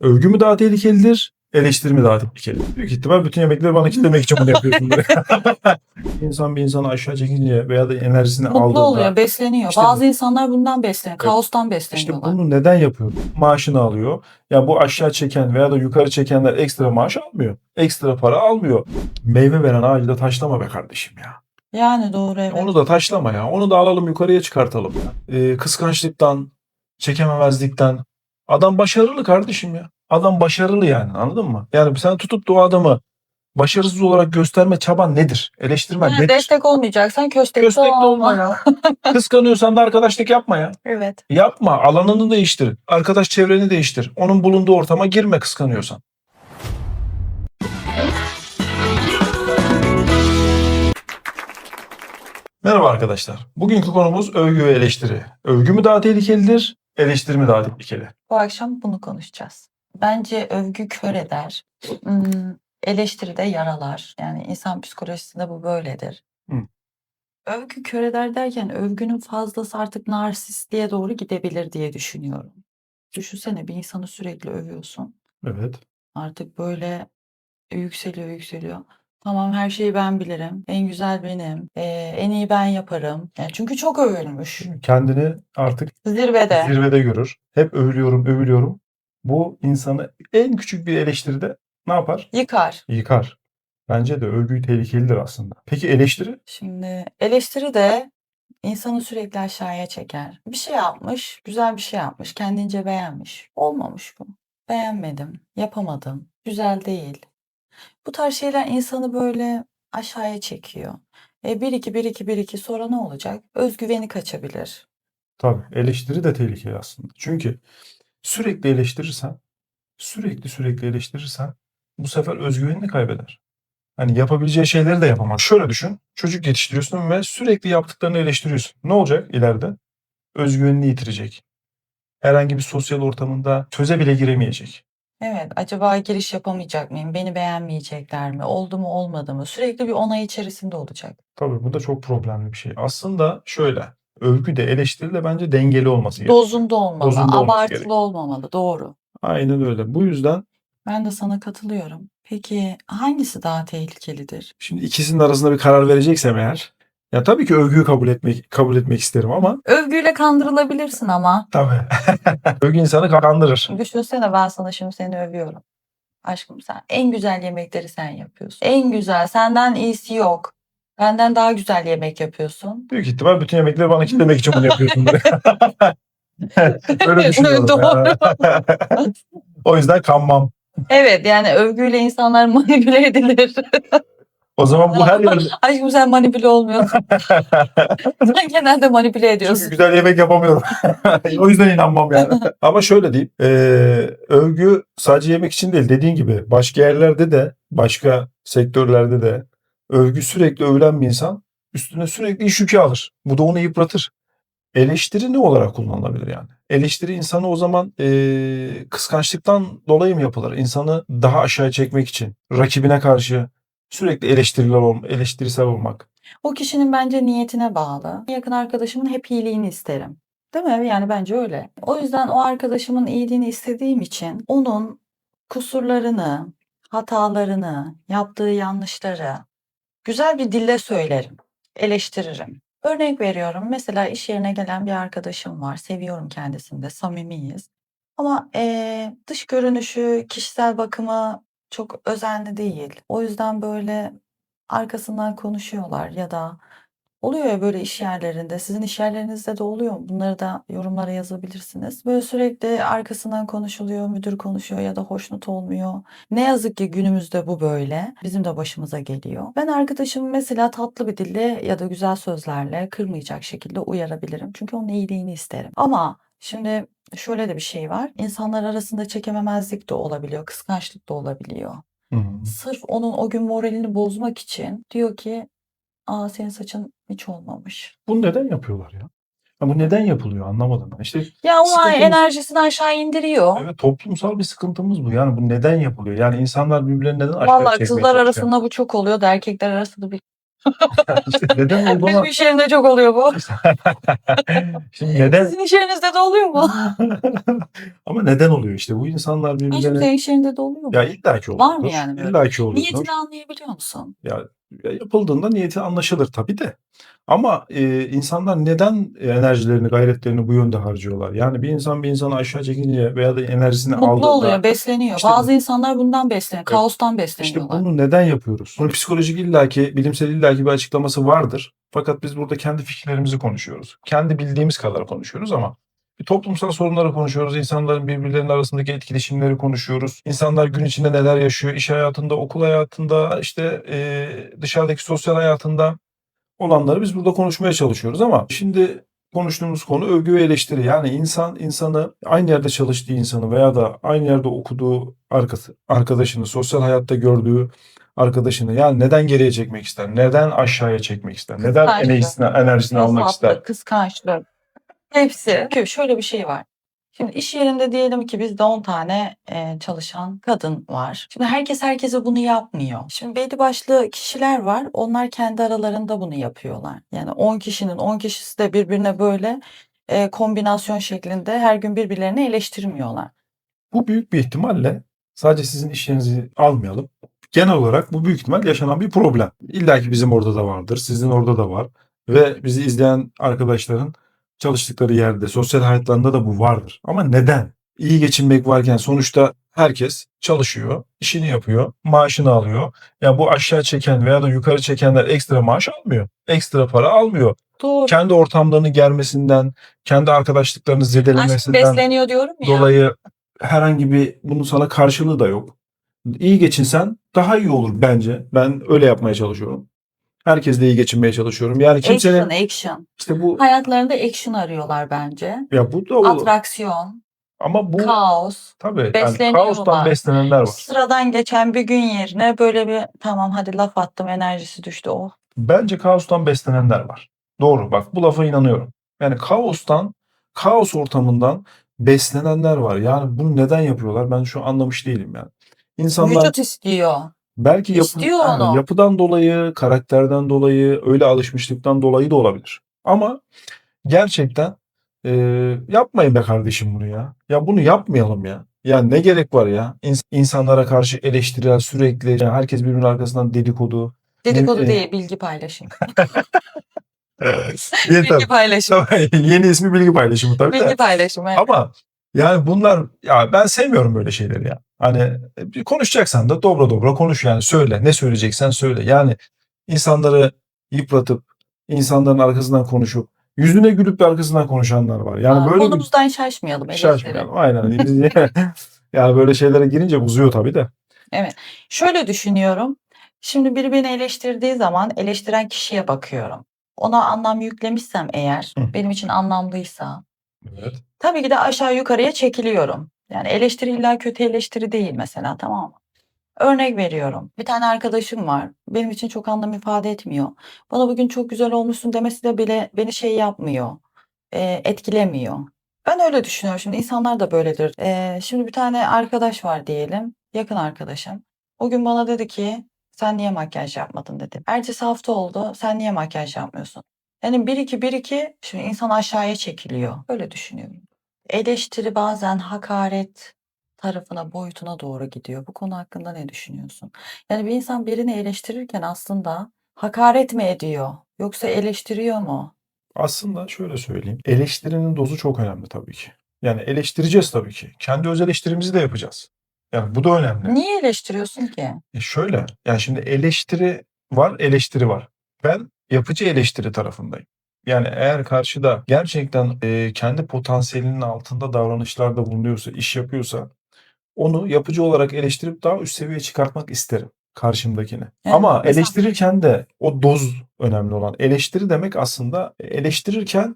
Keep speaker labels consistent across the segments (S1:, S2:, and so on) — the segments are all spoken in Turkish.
S1: Övgü mü daha tehlikelidir, eleştiri mi daha tehlikeli? Büyük ihtimal bütün yemekleri bana kitlemek için bunu yapıyorsun. İnsan bir insanı aşağı çekince veya da enerjisini
S2: Mutlu
S1: aldığında
S2: oluyor, besleniyor.
S1: işte
S2: Bazı insanlar bundan besleniyor.
S1: Evet.
S2: Kaostan
S1: işte
S2: besleniyorlar.
S1: bunu neden yapıyor? Maaşını alıyor. Ya bu aşağı çeken veya da yukarı çekenler ekstra maaş almıyor. Ekstra para almıyor. Meyve veren ağacı da taşlama be kardeşim ya.
S2: Yani doğru, evet.
S1: Onu da taşlama ya. Onu da alalım yukarıya çıkartalım ya. Kıskançlıktan, çekememezlikten. Adam başarılı kardeşim ya. Adam başarılı yani, anladın mı? Yani sen tutup da o adamı başarısız olarak gösterme çaban nedir? Eleştirmen
S2: Yani
S1: nedir?
S2: destek olmayacaksan köstekli
S1: Köstekli olma
S2: olma.
S1: ya. Kıskanıyorsan da arkadaşlık yapma ya.
S2: Evet.
S1: Yapma. Alanını değiştir. Arkadaş çevreni değiştir. Onun bulunduğu ortama girme kıskanıyorsan. Merhaba arkadaşlar. Bugünkü konumuz övgü ve eleştiri. Övgü mü daha tehlikelidir, eleştiri mi daha tehlikeli?
S2: Bu akşam bunu konuşacağız. Bence övgü kör eder. Eleştiri de yaralar. Yani insan psikolojisinde bu böyledir.
S1: Hı.
S2: Övgü kör eder derken övgünün fazlası artık narsistliğe doğru gidebilir diye düşünüyorum. Düşünsene, bir insanı sürekli övüyorsun.
S1: Evet.
S2: Artık böyle yükseliyor. Tamam, her şeyi ben bilirim. En güzel benim. En iyi ben yaparım. Yani çünkü çok övülmüş.
S1: Kendini artık
S2: Zirvede.
S1: zirvede görür. Hep övülüyorum. Bu insanı en küçük bir eleştiride ne yapar?
S2: Yıkar.
S1: Yıkar. Bence de övgü tehlikelidir aslında. Peki eleştiri?
S2: Şimdi eleştiri de insanı sürekli aşağıya çeker. Bir şey yapmış, güzel bir şey yapmış, kendince beğenmiş. Olmamış bu. Beğenmedim, yapamadım, güzel değil. Bu tarz şeyler insanı böyle aşağıya çekiyor. Bir iki sonra ne olacak? Özgüveni kaçabilir.
S1: Tabii. Eleştiri de tehlikeli aslında. Çünkü sürekli eleştirirsen bu sefer özgüvenini kaybeder. Hani yapabileceği şeyleri de yapamaz. Şöyle düşün. Çocuk yetiştiriyorsun ve sürekli yaptıklarını eleştiriyorsun. Ne olacak ileride? Özgüvenini yitirecek. Herhangi bir sosyal ortamında söze bile giremeyecek.
S2: Evet, acaba giriş yapamayacak mıyım? Beni beğenmeyecekler mi? Oldu mu olmadı mı? Sürekli bir onay içerisinde olacak.
S1: Tabii bu da çok problemli bir şey. Aslında şöyle, övgü de eleştiri de bence dengeli olması gerekiyor.
S2: Dozunda olmalı,
S1: Dozunda olması
S2: abartılı
S1: gerekiyor.
S2: olmamalı. Doğru.
S1: Aynen öyle. Bu yüzden
S2: Ben de sana katılıyorum. Peki hangisi daha tehlikelidir?
S1: şimdi ikisinin arasında bir karar vereceksem eğer, ya tabii ki övgüyü kabul etmek isterim ama
S2: Övgüyle kandırılabilirsin ama.
S1: tabii övgü insanı kandırır.
S2: Düşünsene, ben sana şimdi seni övüyorum. Aşkım, sen en güzel yemekleri sen yapıyorsun. En güzel, senden iyisi yok. Benden daha güzel yemek yapıyorsun.
S1: Büyük ihtimal bütün yemekleri bana kitlemek için bunu yapıyorsun. Öyle düşünüyorum.
S2: Doğru.
S1: O yüzden kanmam.
S2: Evet, yani övgüyle insanlar manipüle edilir.
S1: O zaman bu her yerde.
S2: Aşkım, sen manipüle olmuyorsun. Sen genelde manipüle ediyorsun.
S1: Çünkü güzel yemek yapamıyorum. O yüzden inanmam yani. Ama şöyle diyeyim. Övgü sadece yemek için değil. Dediğin gibi başka yerlerde de, başka sektörlerde de övgü sürekli övülen bir insan üstüne sürekli iş yükü alır. Bu da onu yıpratır. Eleştiri ne olarak kullanılabilir yani? Eleştiri insanı o zaman kıskançlıktan dolayı mı yapılır? İnsanı daha aşağı çekmek için, rakibine karşı sürekli eleştirisel olmak.
S2: O kişinin bence niyetine bağlı. Yakın arkadaşımın hep iyiliğini isterim. Değil mi? Yani bence öyle. O yüzden o arkadaşımın iyiliğini istediğim için onun kusurlarını, hatalarını, yaptığı yanlışları güzel bir dille söylerim, eleştiririm. Örnek veriyorum. Mesela iş yerine gelen bir arkadaşım var. Seviyorum kendisini de, samimiyiz. Ama dış görünüşü, kişisel bakımı çok özenli değil. O yüzden böyle arkasından konuşuyorlar ya da oluyor ya böyle iş yerlerinde. Sizin iş yerlerinizde de oluyor mu? Bunları da yorumlara yazabilirsiniz. Böyle sürekli arkasından konuşuluyor, müdür konuşuyor ya da hoşnut olmuyor. Ne yazık ki günümüzde bu böyle. Bizim de başımıza geliyor. Ben arkadaşımı mesela tatlı bir dille ya da güzel sözlerle kırmayacak şekilde uyarabilirim. Çünkü onun iyiliğini isterim. Ama şimdi şöyle de bir şey var. İnsanlar arasında çekememezlik de olabiliyor, kıskançlık da olabiliyor. Sırf onun o gün moralini bozmak için diyor ki, aa, senin saçın hiç olmamış.
S1: Bunu neden yapıyorlar ya? Bu neden yapılıyor anlamadım ben. İşte
S2: Ya o
S1: sıkıntımız,
S2: enerjisini aşağı indiriyor.
S1: evet, toplumsal bir sıkıntımız bu. Yani bu neden yapılıyor? Yani insanlar birbirlerini neden aşağı
S2: Vallahi
S1: çekmeye
S2: kızlar
S1: çalışıyor?
S2: arasında bu çok oluyor da erkekler arasında bir
S1: İşte neden
S2: Benim
S1: olduğunu
S2: iş yerimde çok oluyor bu.
S1: şimdi neden
S2: Sizin iş yerinizde de oluyor mu?
S1: ama neden oluyor işte bu insanlar
S2: Ay, şimdi
S1: birbirlerine
S2: senin iş yerinde de oluyor
S1: ya
S2: mu?
S1: illaki
S2: Var mı
S1: oluyordur.
S2: yani böyle?
S1: İllaki oluyordur.
S2: Niyetini anlayabiliyor musun?
S1: Ya, ya yapıldığında niyeti anlaşılır tabii de. Ama insanlar neden enerjilerini, gayretlerini bu yönde harcıyorlar? Yani bir insan bir insanı aşağı çekince veya da enerjisini
S2: Mutlu oluyor,
S1: aldığında
S2: besleniyor.
S1: işte
S2: Bazı insanlar bundan besleniyor.
S1: e,
S2: Kaostan
S1: işte
S2: besleniyorlar.
S1: bunu neden yapıyoruz? Bunun psikolojik illaki, bilimsel illaki bir açıklaması vardır. Fakat biz burada kendi fikirlerimizi konuşuyoruz. Kendi bildiğimiz kadar konuşuyoruz ama bir toplumsal sorunları konuşuyoruz. İnsanların birbirlerinin arasındaki etkileşimleri konuşuyoruz. İnsanlar gün içinde neler yaşıyor? İş hayatında, okul hayatında, işte dışarıdaki sosyal hayatında olanları biz burada konuşmaya çalışıyoruz ama şimdi konuştuğumuz konu övgü ve eleştiri. Yani insan insanı aynı yerde çalıştığı insanı veya da aynı yerde okuduğu arkadaşını, sosyal hayatta gördüğü arkadaşını yani neden geriye çekmek ister? Neden aşağıya çekmek ister? Neden
S2: Kıskançlık,
S1: enerjisini almak ister?
S2: fesatlık, kıskançlık. Hepsi. Çünkü şöyle bir şey var. Şimdi iş yerinde diyelim ki bizde 10 tane çalışan kadın var. Şimdi herkes herkese bunu yapmıyor. Şimdi belli başlı kişiler var. Onlar kendi aralarında bunu yapıyorlar. Yani 10 kişinin 10 kişisi de birbirine böyle kombinasyon şeklinde her gün birbirlerini eleştirmiyorlar.
S1: Bu büyük bir ihtimalle sadece sizin iş yerinizi almayalım. Genel olarak bu büyük ihtimal yaşanan bir problem. İlla ki bizim orada da vardır, sizin orada da var ve bizi izleyen arkadaşların çalıştıkları yerde, sosyal hayatlarında da bu vardır. Ama neden? İyi geçinmek varken sonuçta herkes çalışıyor, işini yapıyor, maaşını alıyor. Ya bu aşağı çeken veya da yukarı çekenler ekstra maaş almıyor, ekstra para almıyor.
S2: Doğru.
S1: Kendi ortamlarını germesinden, kendi arkadaşlıklarını
S2: Aşk
S1: zedelemesinden
S2: besleniyor diyorum ya.
S1: dolayı herhangi bir bunun sana karşılığı da yok. İyi geçinsen daha iyi olur bence. Ben öyle yapmaya çalışıyorum. Herkesle iyi geçinmeye çalışıyorum. Yani kimsenin
S2: Action.
S1: işte bu
S2: Hayatlarında action arıyorlar bence.
S1: ya bu da olur.
S2: Atraksiyon,
S1: Ama bu
S2: kaos.
S1: tabii yani kaostan
S2: Besleniyorlar.
S1: beslenenler var.
S2: Sıradan geçen bir gün yerine böyle bir tamam hadi laf attım enerjisi düştü o.
S1: Bence kaostan beslenenler var. Doğru bak bu lafa inanıyorum. Yani kaos ortamından beslenenler var. Yani bunu neden yapıyorlar? Ben şu an anlamış değilim yani. İnsanlar
S2: Vücut istiyor.
S1: belki
S2: İstiyor onu.
S1: yapıdan dolayı, karakterden dolayı, öyle alışmışlıktan dolayı da olabilir. Ama gerçekten yapmayın be kardeşim bunu ya. Ya bunu yapmayalım ya. Ya ne gerek var ya? İnsanlara karşı eleştiriler sürekli, yani herkes birbirinin arkasından dedikodu.
S2: Dedikodu değil, bilgi paylaşım.
S1: Yeni,
S2: Bilgi paylaşım.
S1: yeni ismi bilgi paylaşımı tabii de.
S2: Bilgi paylaşım. Evet.
S1: Ama yani bunlar ya ben sevmiyorum böyle şeyleri ya. Hani konuşacaksan da dobra dobra konuş yani söyle. Ne söyleyeceksen söyle. Yani insanları yıpratıp insanların arkasından konuşup yüzüne gülüp de arkasından konuşanlar var. Yani böyle bir
S2: Konumuzdan şaşmayalım.
S1: şaşmayalım. Aynen. Yani böyle şeylere girince uzuyor tabii de.
S2: Evet. Şöyle düşünüyorum. Şimdi biri beni eleştirdiği zaman eleştiren kişiye bakıyorum. Ona anlam yüklemişsem eğer,
S1: Hı.
S2: benim için anlamlıysa
S1: Evet.
S2: tabii ki de aşağı yukarıya çekiliyorum. Yani eleştiri illa kötü eleştiri değil mesela, tamam mı? Örnek veriyorum. Bir tane arkadaşım var. Benim için çok anlam ifade etmiyor. Bana bugün çok güzel olmuşsun demesi de bile beni şey yapmıyor, etkilemiyor. Ben öyle düşünüyorum. Şimdi insanlar da böyledir. Şimdi bir tane arkadaş var diyelim, yakın arkadaşım. O gün bana dedi ki, "Sen niye makyaj yapmadın?" dedi. Ertesi hafta oldu, "Sen niye makyaj yapmıyorsun?" Yani bir iki bir iki şimdi insan aşağıya çekiliyor. Öyle düşünüyorum. Eleştiri bazen hakaret tarafına, boyutuna doğru gidiyor. Bu konu hakkında ne düşünüyorsun? Yani bir insan birini eleştirirken aslında hakaret mi ediyor yoksa eleştiriyor mu?
S1: Aslında şöyle söyleyeyim. Eleştirinin dozu çok önemli tabii ki. Yani eleştireceğiz tabii ki. Kendi öz eleştirimizi de yapacağız. Yani bu da önemli.
S2: Niye eleştiriyorsun ki?
S1: Şöyle, yani şimdi eleştiri var, eleştiri var. Ben yapıcı eleştiri tarafındayım. Yani eğer karşıda gerçekten kendi potansiyelinin altında davranışlarda bulunuyorsa, iş yapıyorsa onu yapıcı olarak eleştirip daha üst seviyeye çıkartmak isterim karşımdakini.
S2: Evet,
S1: Ama
S2: mesela
S1: eleştirirken de o doz önemli olan. Eleştiri demek aslında eleştirirken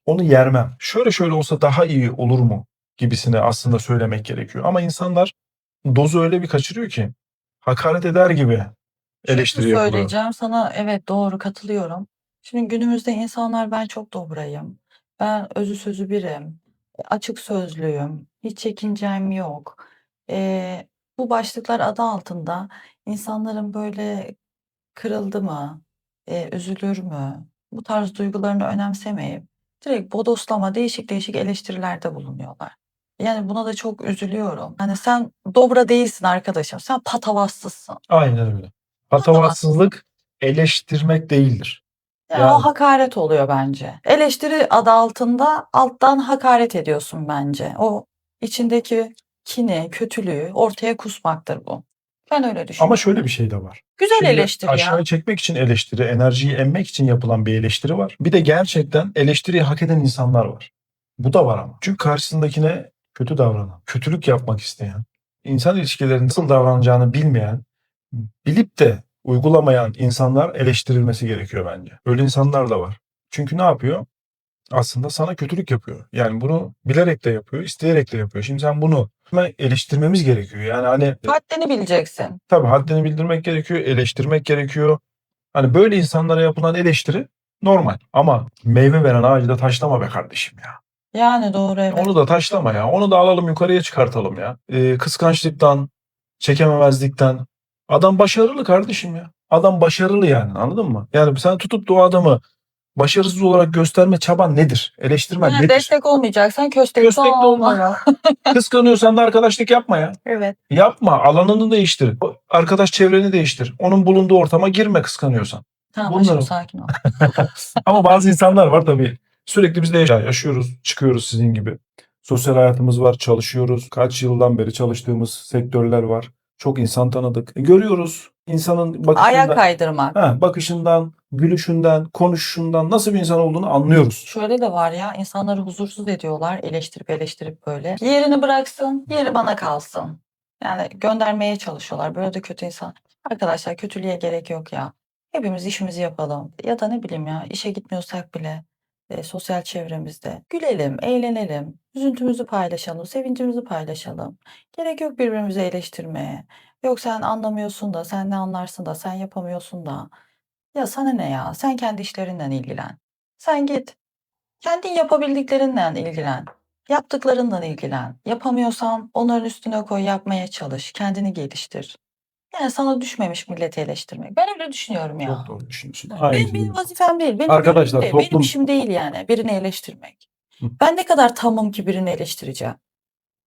S1: onu yermem. Şöyle şöyle olsa daha iyi olur mu gibisini aslında söylemek gerekiyor. Ama insanlar dozu öyle bir kaçırıyor ki hakaret eder gibi
S2: şunu
S1: eleştiri yapılıyor.
S2: söyleyeceğim sana, evet doğru katılıyorum. Şimdi günümüzde insanlar ben çok dobrayım. Ben özü sözü birim. Açık sözlüyüm. Hiç çekincem yok. Bu başlıklar adı altında insanların böyle kırıldı mı? üzülür mü? Bu tarz duygularını önemsemeyip direkt bodoslama, değişik değişik eleştirilerde bulunuyorlar. Yani buna da çok üzülüyorum. Hani sen dobra değilsin arkadaşım. Sen patavatsızsın.
S1: Aynen öyle.
S2: Patavatsız.
S1: Patavatsızlık eleştirmek değildir.
S2: Yani o
S1: Yani
S2: hakaret oluyor bence. Eleştiri adı altında alttan hakaret ediyorsun bence. O içindeki kini, kötülüğü ortaya kusmaktır bu. Ben öyle
S1: ama
S2: düşünüyorum.
S1: şöyle bir şey de var.
S2: Güzel
S1: Şimdi
S2: eleştiri ya.
S1: aşağı çekmek için eleştiri, enerjiyi emmek için yapılan bir eleştiri var. Bir de gerçekten eleştiriyi hak eden insanlar var. Bu da var ama. Çünkü karşısındakine kötü davranan, kötülük yapmak isteyen, insan ilişkilerinde nasıl davranacağını bilmeyen, bilip de uygulamayan insanlar eleştirilmesi gerekiyor bence. Öyle insanlar da var. Çünkü ne yapıyor? Aslında sana kötülük yapıyor. Yani bunu bilerek de yapıyor, isteyerek de yapıyor. Şimdi sen bunu hemen eleştirmemiz gerekiyor. Yani hani
S2: Haddini bileceksin.
S1: tabii haddini bildirmek gerekiyor, eleştirmek gerekiyor. Hani böyle insanlara yapılan eleştiri normal. Ama meyve veren ağacı da taşlama be kardeşim ya.
S2: Yani doğru, evet.
S1: Onu da taşlama ya. Onu da alalım yukarıya çıkartalım ya. Kıskançlıktan, çekememezlikten. Adam başarılı kardeşim ya. Adam başarılı yani, anladın mı? Yani sen tutup da o adamı başarısız olarak gösterme çaban nedir? Eleştirmen
S2: Yani
S1: nedir?
S2: destek olmayacaksan köstek
S1: Köstek de
S2: olma.
S1: olma ya. Kıskanıyorsan da arkadaşlık yapma ya.
S2: Evet.
S1: Yapma. Alanını değiştir. Arkadaş çevreni değiştir. Onun bulunduğu ortama girme kıskanıyorsan.
S2: Tamam
S1: Bunları-
S2: aşkım, sakin ol.
S1: Ama bazı insanlar var tabii. Sürekli biz de yaşıyoruz, çıkıyoruz sizin gibi. Sosyal hayatımız var, çalışıyoruz. Kaç yıldan beri çalıştığımız sektörler var. Çok insan tanıdık. Görüyoruz insanın
S2: Ayak
S1: bakışından,
S2: kaydırmak.
S1: bakışından, gülüşünden, konuşuşundan nasıl bir insan olduğunu anlıyoruz.
S2: Şöyle de var ya, insanları huzursuz ediyorlar eleştirip böyle. Yerini bıraksın, yeri bana kalsın. Yani göndermeye çalışıyorlar. Böyle de kötü insan. Arkadaşlar, kötülüğe gerek yok ya. Hepimiz işimizi yapalım. Ya da ne bileyim ya, işe gitmiyorsak bile sosyal çevremizde gülelim, eğlenelim, üzüntümüzü paylaşalım, sevincimizi paylaşalım. Gerek yok birbirimizi eleştirmeye. Yok sen anlamıyorsun da, sen ne anlarsın da, sen yapamıyorsun da. Ya sana ne ya? Sen kendi işlerinden ilgilen. Sen git. Kendin yapabildiklerinden ilgilen. Yaptıklarından ilgilen. Yapamıyorsan onların üstüne koy, yapmaya çalış. Kendini geliştir. Yani sana düşmemiş milleti eleştirmek. Ben öyle düşünüyorum ya.
S1: Çok doğru düşünüyorsun.
S2: Benim vazifem değil. Benim
S1: Arkadaşlar,
S2: görevim değil. Benim
S1: toplum-
S2: işim değil yani birini eleştirmek.
S1: Hı.
S2: Ben ne kadar tamım ki birini eleştireceğim.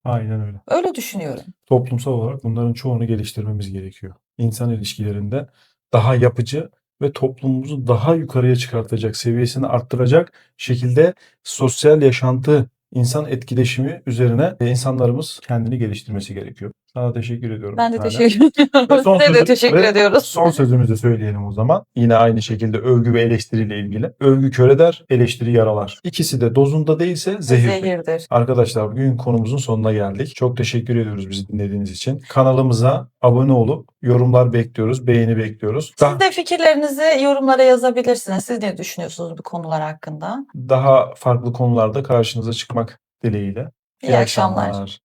S1: Aynen öyle.
S2: Öyle düşünüyorum.
S1: Toplumsal olarak bunların çoğunu geliştirmemiz gerekiyor. İnsan ilişkilerinde daha yapıcı ve toplumumuzu daha yukarıya çıkartacak, seviyesini arttıracak şekilde sosyal yaşantı, insan etkileşimi üzerine insanlarımız kendini geliştirmesi gerekiyor. Sana teşekkür ediyorum.
S2: Ben de
S1: Hala.
S2: teşekkür
S1: Ve
S2: ediyorum.
S1: son
S2: Size de
S1: sözü-
S2: teşekkür
S1: ve
S2: ediyoruz.
S1: Son sözümüzü söyleyelim o zaman. Yine aynı şekilde övgü ve eleştiriyle ilgili. Övgü kör eder, eleştiri yaralar. İkisi de dozunda değilse zehirdir.
S2: Zehirdir.
S1: Arkadaşlar, bugün konumuzun sonuna geldik. Çok teşekkür ediyoruz bizi dinlediğiniz için. Kanalımıza abone olup yorumlar bekliyoruz, beğeni bekliyoruz.
S2: Siz de fikirlerinizi yorumlara yazabilirsiniz. Siz ne düşünüyorsunuz bu konular hakkında?
S1: Daha farklı konularda karşınıza çıkmak dileğiyle.
S2: İyi akşamlar.